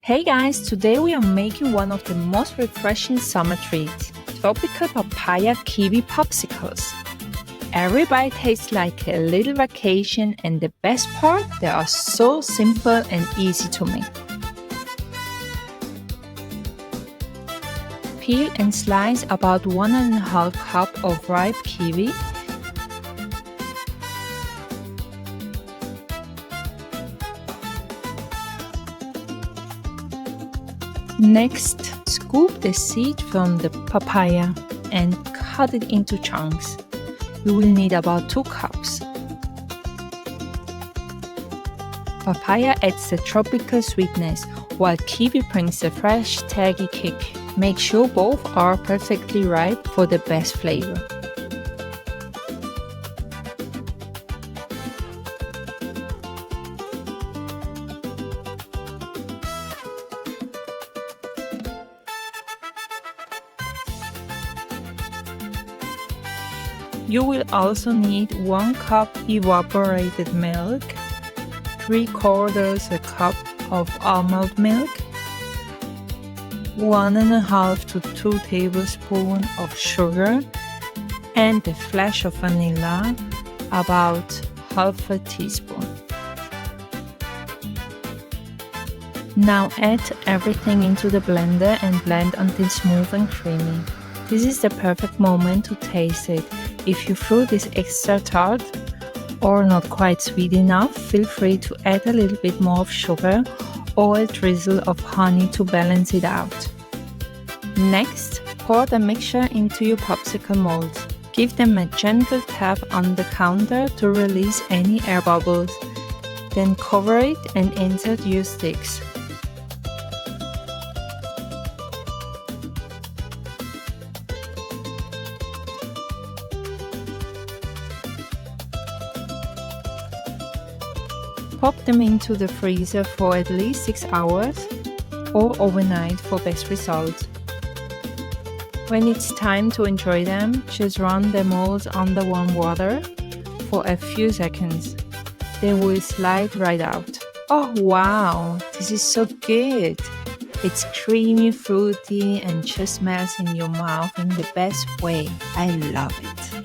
Hey guys, today we are making one of the most refreshing summer treats, tropical papaya kiwi popsicles. Every bite tastes like a little vacation, and the best part, they are so simple and easy to make. Peel and slice about 1.5 cup of ripe kiwi. Next, scoop the seed from the papaya and cut it into chunks. You will need about 2 cups. Papaya adds the tropical sweetness, while kiwi brings the fresh, tangy kick. Make sure both are perfectly ripe for the best flavor. You will also need 1 cup evaporated milk, 3/4 cup of almond milk, 1.5 to 2 tablespoons of sugar, and a flash of vanilla, about half a teaspoon. Now add everything into the blender and blend until smooth and creamy. This is the perfect moment to taste it. If your fruit is extra tart or not quite sweet enough, feel free to add a little bit more of sugar or a drizzle of honey to balance it out. Next, pour the mixture into your popsicle molds. Give them a gentle tap on the counter to release any air bubbles. Then cover it and insert your sticks. Pop them into the freezer for at least 6 hours or overnight for best results. When it's time to enjoy them, just run the molds under warm water for a few seconds. They will slide right out. Oh wow, this is so good! It's creamy, fruity, and just melts in your mouth in the best way. I love it.